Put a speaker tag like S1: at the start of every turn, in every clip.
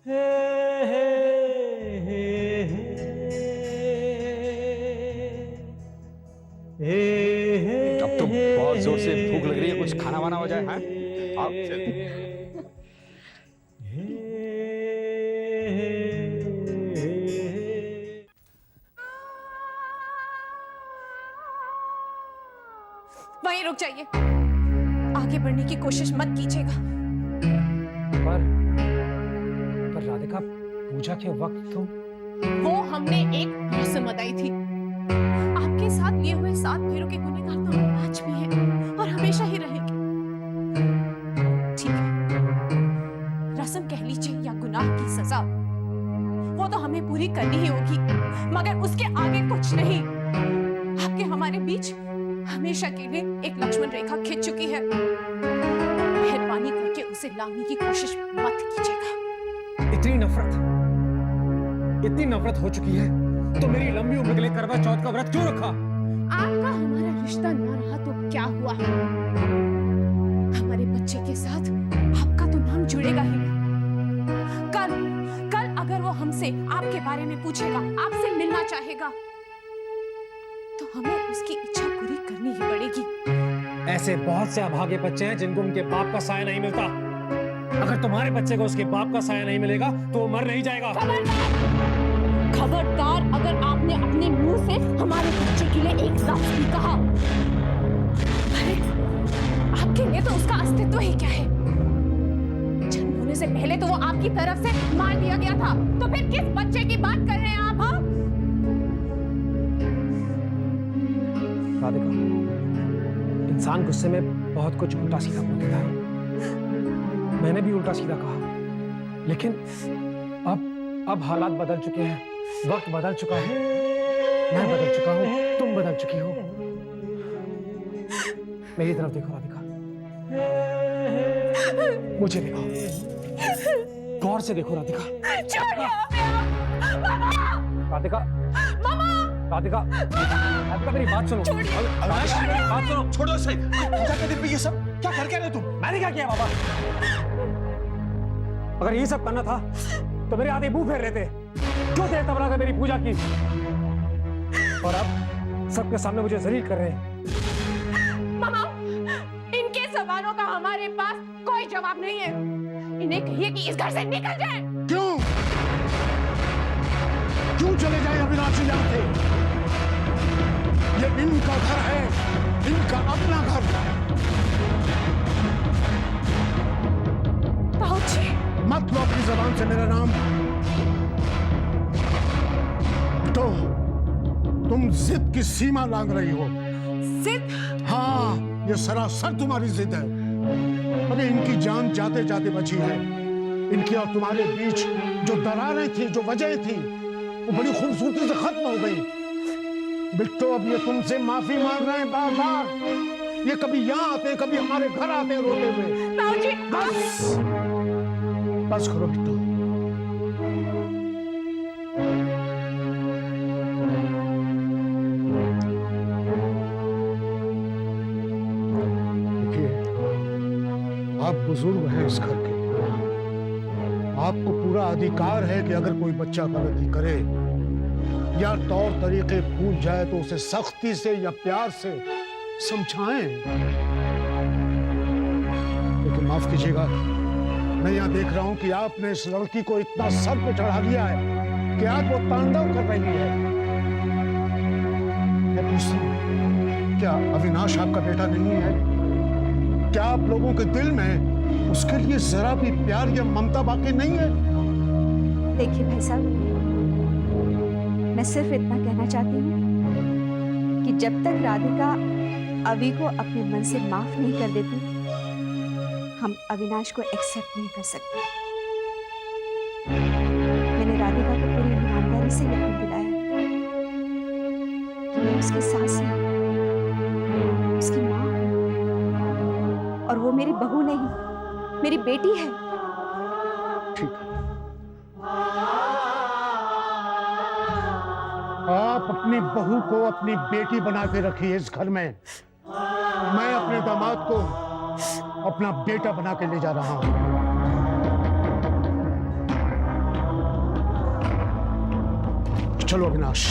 S1: अब तो बहुत जोर से भूख लग रही है, कुछ खाना वाना हो जाए। हाँ आप
S2: वहीं रुक जाइए, आगे बढ़ने की कोशिश मत कीजिएगा।
S3: पर राधिका, पूजा के वक्त तो
S2: वो हमने एक रस्म अदाई थी। आपके साथ लिए हुए 7 फेरों के गुनहगार तो हम आज भी हैं और हमेशा ही रहेंगे। ठीक है, रस्म कह लीजिए या गुनाह की सजा, वो तो हमें पूरी करनी ही होगी, मगर उसके आगे कुछ नहीं। आपके हमारे बीच हमेशा के लिए एक लक्ष्मण रेखा खिंच चुकी है। मेहरबानी करके उसे लांघने की कोशिश मत कीजिएगा।
S3: इतनी नफरत हो चुकी है तो मेरी लंबी उम्र के लिए करवा चौथ का व्रत क्यों रखा?
S2: आपका हमारा रिश्ता न रहा तो क्या हुआ? हमारे बच्चे के साथ आपका तो नाम जुड़ेगा ही। कल अगर वो हमसे आपके बारे में पूछेगा, आपसे मिलना चाहेगा, तो हमें उसकी इच्छा पूरी करनी ही पड़ेगी।
S3: ऐसे बहुत से अभागे बच्चे हैं जिनको उनके बाप का साया नहीं मिलता। अगर तुम्हारे बच्चे को उसके बाप का साया नहीं मिलेगा तो वो मर नहीं जाएगा।
S2: खबरदार, अगर आपने अपने मुंह से हमारे बच्चे के लिए एक लफ्ज भी कहा, अरे आपके लिए तो उसका अस्तित्व ही क्या है? जन्म होने से पहले तो वो आपकी तरफ से मार दिया गया था, तो फिर किस बच्चे की बात कर रहे हैं आप? हाँ,
S3: राधिका, इंसान गुस्से में बहुत कुछ उल्टा सीधा बोल देता है। मैंने भी उल्टा सीधा कहा, लेकिन अब हालात बदल चुके हैं, वक्त बदल चुका है, मैं बदल चुका हूं, तुम बदल चुकी हो। मेरी तरफ देखो राधिका, मुझे देखो, गौर से देखो राधिका। राधिका, राधिका, राधिका मेरी बात सुनो। बात सुनो,
S1: छोड़ो इसे। पूजा के दिन पे ये सब क्या करके रहे तुम?
S3: मैंने क्या किया बाबा? अगर ये सब करना था तो मेरे आधे मुंह फेर लेते। क्यों देवता बनाकर मेरी पूजा की? और अब सबके सामने मुझे जलील कर रहे हैं।
S2: मामा, इनके सवालों का हमारे पास कोई जवाब नहीं है। इन्हें कहिए कि इस घर से निकल जाए।
S4: क्यों चले जाए अविनाशी यहाँ से? ये इनका घर है, इनका अपना घर।
S2: बाबूजी,
S4: मत लो अपनी जबान से मेरा नाम। तो तुम जिद की सीमा लांघ रही हो।
S2: जिद?
S4: हाँ, ये सरासर तुम्हारी जिद है। अरे इनकी जान जाते जाते बची है। इनकी और तुम्हारे बीच जो दरारें थी, जो वजह थी, वो बड़ी खूबसूरती से खत्म हो गई। बिट्टो, अब ये तुमसे माफी मांग रहे हैं बार बार। ये कभी यहाँ आते हैं, कभी हमारे घर आते हैं रोते हुए।
S2: बाबूजी,
S4: बस करो बिट्टो। देखिए, आप बुजुर्ग हैं इस घर के, आपको पूरा अधिकार है कि अगर कोई बच्चा गलती करे या तौर तरीके भूल जाए तो उसे सख्ती से या प्यार से समझाएं। लेकिन माफ कीजिएगा, मैं यहाँ देख रहा हूं कि आपने इस लड़की को इतना सर पे चढ़ा लिया है कि आज वो तांडव कर रही है। मैं पूछता हूं, क्या अविनाश आपका बेटा नहीं है? क्या आप लोगों के दिल में उसके लिए जरा भी प्यार या ममता बाकी नहीं है?
S5: देखिए भाई साहब, मैं सिर्फ इतना कहना चाहती हूँ कि जब तक राधिका अवि को अपने मन से माफ नहीं कर देती, हम अविनाश को एक्सेप्ट नहीं कर सकते। मैंने राधिका को पूरी ईमानदारी से यकीन दिलाया कि मैं उसकी सास हूँ, उसकी माँ हूँ, और वो मेरी बहू नहीं, मेरी बेटी है।
S4: ठीक है, आप अपनी बहू को अपनी बेटी बना के रखिए इस घर में। मैं अपने दामाद को अपना बेटा बना के ले जा रहा हूं। चलो अविनाश।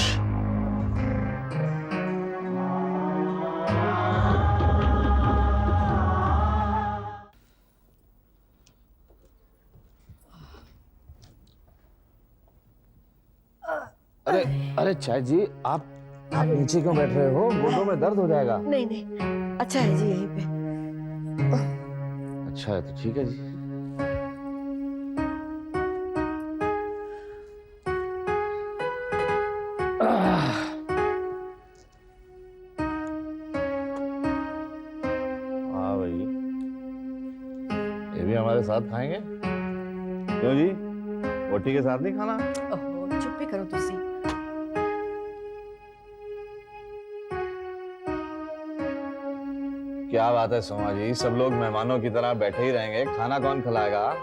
S1: अरे अरे चाय जी, आप नीचे क्यों बैठ रहे हो? घुटनों में दर्द हो जाएगा।
S6: नहीं नहीं, अच्छा है जी यहीं पे।
S1: अच्छा है तो ठीक है जी। हाँ भाई, ये भी हमारे साथ खाएंगे? क्यों जी, रोटी के साथ नहीं खाना?
S6: ओहो, चुप भी करो तुसी।
S1: क्या बात है सोमा जी, सब लोग मेहमानों की तरह बैठे ही रहेंगे, खाना कौन खिलाएगा?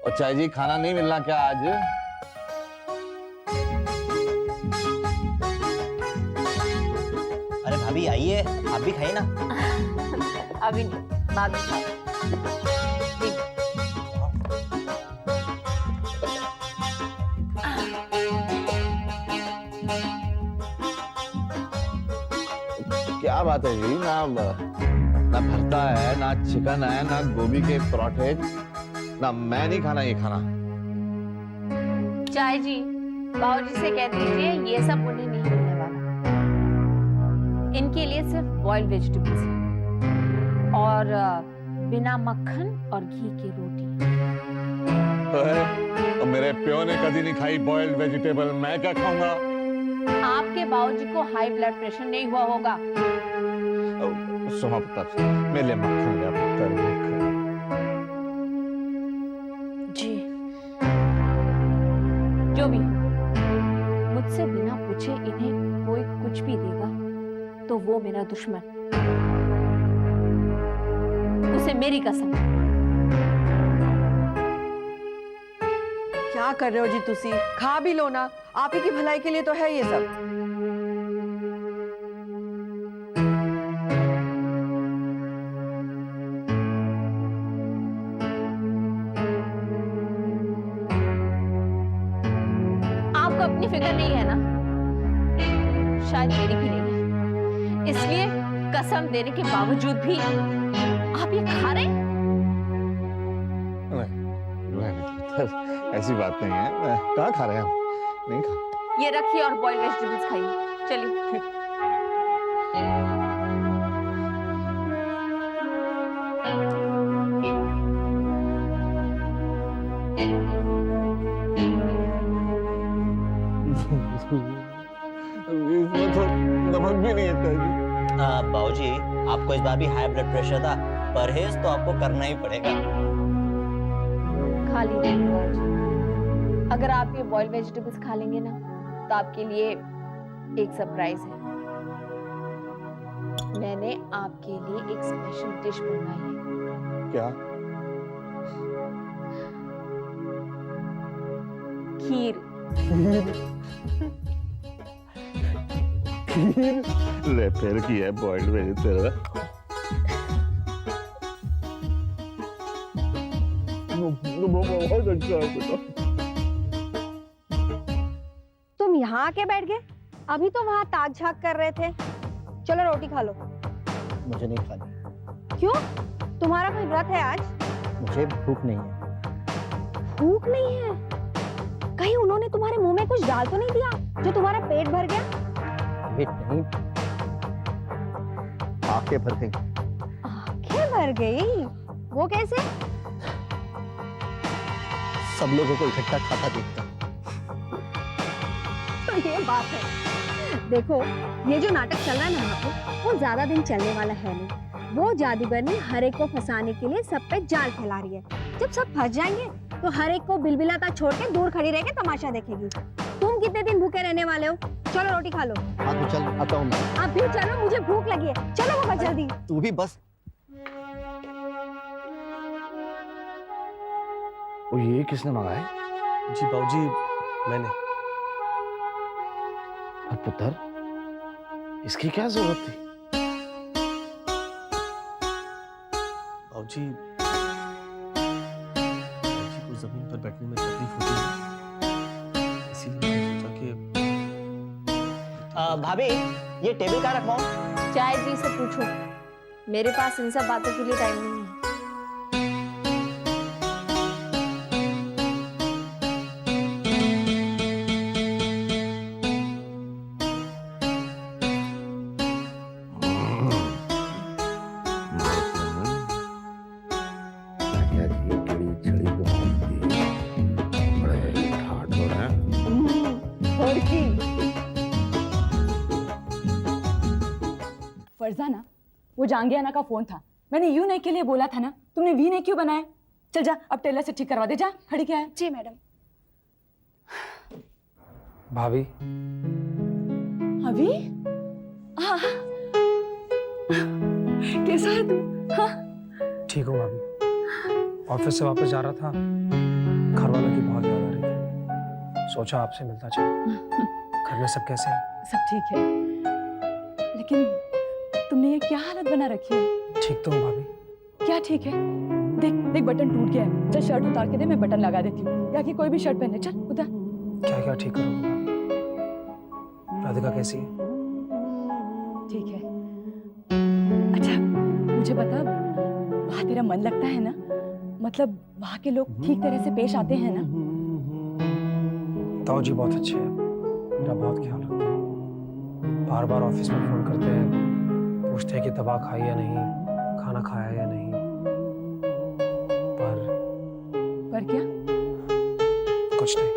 S1: और चाय जी, खाना नहीं मिलना क्या आज?
S7: अरे भाभी आइए, आप भी खाइए ना।
S6: अभी नहीं, बाद में खाओ।
S1: क्या बात है जी, ना भरता है, ना चिकन है, ना गोभी के पराठे, ना मैं नहीं खाना ये खाना।
S5: चाय जी, बाबूजी से कह दीजिए ये सब उन्हें नहीं मिलने वाला। इनके लिए सिर्फ बॉइल्ड वेजिटेबल्स है और बिना मक्खन और घी की रोटी।
S1: तो मेरे प्यो ने कभी नहीं खाई बॉइल्ड वेजिटेबल, मैं क्या खाऊंगा?
S5: आपके बाबूजी को हाई ब्लड प्रेशर नहीं हुआ होगा।
S1: सोमा पुत्र, मेरे लिए मक्खन लिया पुत्र, मक्खन।
S6: जी
S5: जो भी मुझसे बिना पूछे इन्हें कोई कुछ भी देगा तो वो मेरा दुश्मन, उसे मेरी कसम।
S6: क्या कर रहे हो जी तुसी? खा भी लो ना, आप ही की भलाई के लिए तो है ये सब।
S5: आपको अपनी फिक्र नहीं है ना? शायद मेरी भी नहीं है, इसलिए कसम देने के बावजूद भी आप ये खा रहे हैं?
S1: ऐसी बात नहीं है, कहाँ खा रहे हैं हम? नहीं खा।
S5: ये रखिए और बॉइल्ड वेजिटेबल्स खाइए। चलिए।
S1: इसमें तो नमक भी नहीं है।
S7: बाबूजी, आपको इस बार भी हाई ब्लड प्रेशर था, परहेज तो आपको करना ही पड़ेगा।
S5: खा लीजिए बाबूजी। अगर आप ये बॉइल्ड वेजिटेबल्स खा लेंगे ना तो आपके लिए एक सरप्राइज है। मैंने आपके लिए एक स्पेशल डिश बनवाई है।
S1: क्या?
S5: खीर।
S1: ले फिर की है बॉइल्ड वेजिटेबल। बहुत अच्छा है बेटा।
S5: तुम यहाँ आके बैठ गए? अभी तो वहाँ ताक झाक कर रहे थे। चलो रोटी खा लो।
S7: मुझे नहीं खानी।
S5: क्यों? तुम्हारा कोई व्रत है आज?
S7: मुझे भूख नहीं है।
S5: भूख नहीं है? कहीं उन्होंने तुम्हारे मुंह में कुछ डाल तो नहीं दिया जो तुम्हारा पेट भर गया?
S7: पेट नहीं, आंखें भर गई।
S5: आंखें भर गई? वो कैसे?
S7: सब लोगों को इकट्ठा खाता देखता।
S5: तो ये बात है। देखो, ये जो नाटक चल रहा है ना यहाँ पे, वो ज्यादा दिन चलने वाला है नहीं। वो जादूगरनी हर एक को फंसाने के लिए सब पे जाल फैला रही है। जब सब फंस जाएंगे तो हर एक को बिलबिलाता छोड़ के दूर खड़ी रह के तमाशा देखेगी। तुम कितने दिन भूखे रहने वाले हो? चलो रोटी खा लो।
S7: हाँ तो चल, आता हूँ मैं।
S5: आप भी चलो, मुझे भूख लगी है। चलो बाबा जल्दी।
S7: तू भी बस।
S1: वो ये किसने मंगाया?
S8: जी बाबूजी, मैंने।
S1: और पुत्र, इसकी क्या जरूरत थी?
S8: बाबूजी को जमीन पर बैठने में तकलीफ होती है, इसीलिए।
S7: भाभी ये टेबल कहाँ रखवाऊं?
S5: चाय जी से पूछो, मेरे पास इन सब बातों के लिए टाइम नहीं है।
S9: फरजाना, वो जांगियाना का फोन था। मैंने यू नहीं के लिए बोला था ना, तुमने वी नहीं क्यों बनाया? चल जा, अब टेलर से ठीक करवा दे। जा, खड़ी क्या है?
S2: जी मैडम।
S3: भाभी,
S9: अभी कैसा है तू? हाँ?
S3: ठीक हूँ भाभी। ऑफिस से वापस जा रहा था, घर वालों की बहुत याद आ रही थी, सोचा आपसे मिलता चला। घर में सब कैसे हैं?
S9: सब ठीक है, लेकिन तुमने ये क्या हालत बना रखी है?
S3: ठीक तो हूँ भाभी।
S9: क्या ठीक है? देख देख, बटन टूट गया है। चल शर्ट उतार के दे, मैं बटन लगा देती हूँ। या कि कोई भी शर्ट पहन ले। चल उतार।
S3: क्या क्या ठीक करोगे भाभी? राधिका कैसी है?
S9: ठीक है। अच्छा मुझे बता, वहाँ तेरा मन लगता है ना? मतलब वहाँ के लोग ठीक तरह से पेश आते हैं ना?
S3: ताऊ जी बहुत अच्छे हैं, मेरा बहुत ख्याल रखते हैं। बार बार ऑफिस में फोन करते हैं, पूछते हैं कि दवा खाई या नहीं, खाना खाया या नहीं।
S9: पर क्या?
S3: कुछ नहीं,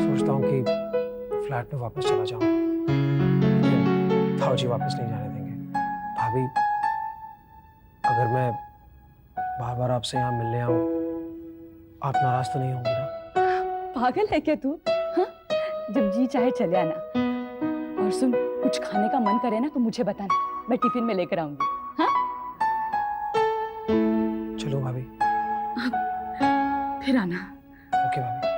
S3: सोचता हूँ कि फ्लैट में वापस चला जाऊं, लेकिन ताऊ जी वापस नहीं जाने देंगे। भाभी, अगर मैं बार बार आपसे यहाँ मिलने आऊं, आप नाराज तो नहीं होंगी ना?
S9: पागल है क्या तू? हाँ? जब जी चाहे चले आना। और सुन, कुछ खाने का मन करे ना तो मुझे बताना, मैं टिफिन में लेकर आऊंगी। हाँ?
S3: चलो भाभी।
S9: फिर आना।
S3: ओके भाभी।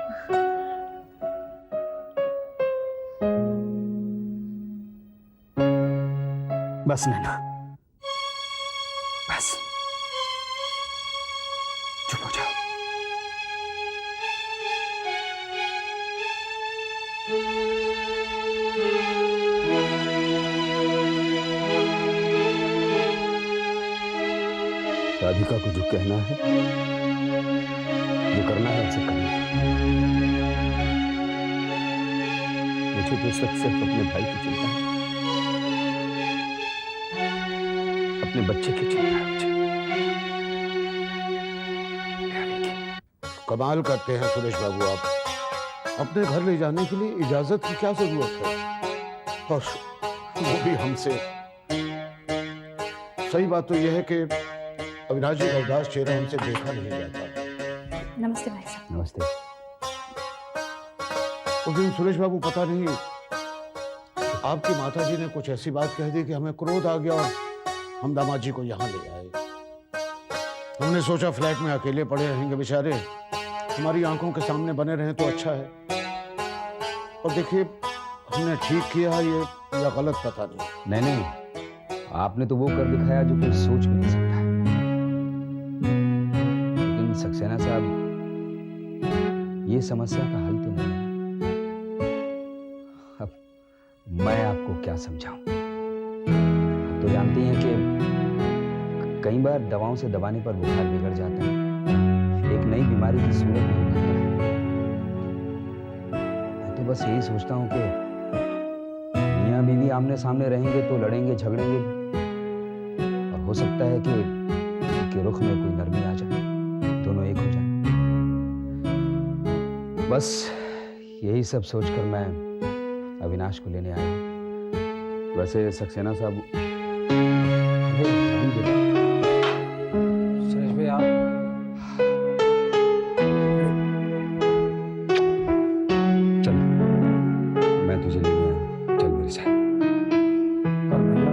S8: बस नैना, बस चुप हो जाओ।
S10: राधिका को जो कहना है, जो करना है उसे करना है। मुझे तो सिर्फ अपने भाई की चिंता है, अपने बच्चे की चिंता है मुझे।
S4: कमाल करते हैं सुरेश बाबू आप। अपने घर ले जाने के लिए इजाजत की क्या जरूरत है, और वो भी हमसे। सही बात तो यह है कि अविनाश जी का उदास चेहरा हमसे देखा नहीं जाता।
S5: नमस्ते भाई साहब।
S10: नमस्ते।
S4: उस दिन सुरेश बाबू पता नहीं आपकी माताजी ने कुछ ऐसी बात कह दी कि हमें क्रोध आ गया और हम दामाद जी को यहाँ ले आए। हमने सोचा फ्लैट में अकेले पड़े रहेंगे बेचारे, हमारी आंखों के सामने बने रहें तो अच्छा है। और देखिए, हमने ठीक किया ये या गलत पता नहीं।
S10: नहीं, आपने तो वो कर दिखाया जो कोई सोच भी नहीं सकता है। लेकिन सक्सेना साहब, ये समस्या का हल तो नहीं है। अब मैं आपको क्या समझाऊं? आप तो जानती हैं कि कई बार दवाओं से दबाने पर बुखार बिगड़ जाता है, एक नई बीमारी की सूरत में उभरता है। मैं तो बस यही सोचता हूं कि मियां बीवी आमने सामने रहेंगे तो लड़ेंगे झगड़ेंगे, और हो सकता है कि उनके रुख में कोई नरमी आ जाए, दोनों एक हो जाए। बस यही सब सोचकर मैं अविनाश को लेने आया हूं। वैसे सक्सेना साहब,
S3: सुरेश भाई आप
S10: चल, मैं तुझे लेने आया, चल मेरे साथ।
S3: और भैया,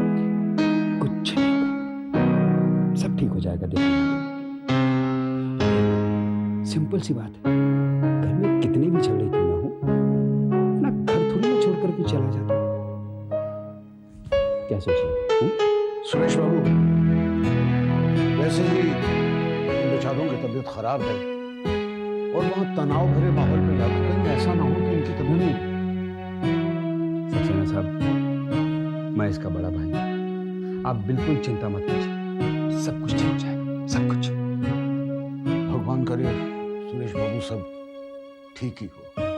S10: कुछ नहीं होगा, सब ठीक हो जाएगा, देखना। सिंपल सी बात है, घर में कितने भी झगड़े क्यों ना हो, अपना घर थोड़ी ना छोड़ करके चला जाता। क्या सोच रहे हो?
S4: सुरेश बाबू, वैसे ही इन बेचारों की तबीयत खराब है, और वहां तनाव भरे माहौल में जाकर कहीं ऐसा ना हो कि इनकी तबीयत
S10: सक्सेना साहब, मैं इसका बड़ा भाई हूं। आप बिल्कुल चिंता मत कीजिए, सब कुछ ठीक हो जाएगा, सब कुछ।
S4: भगवान करे सुरेश बाबू सब ठीक ही हो।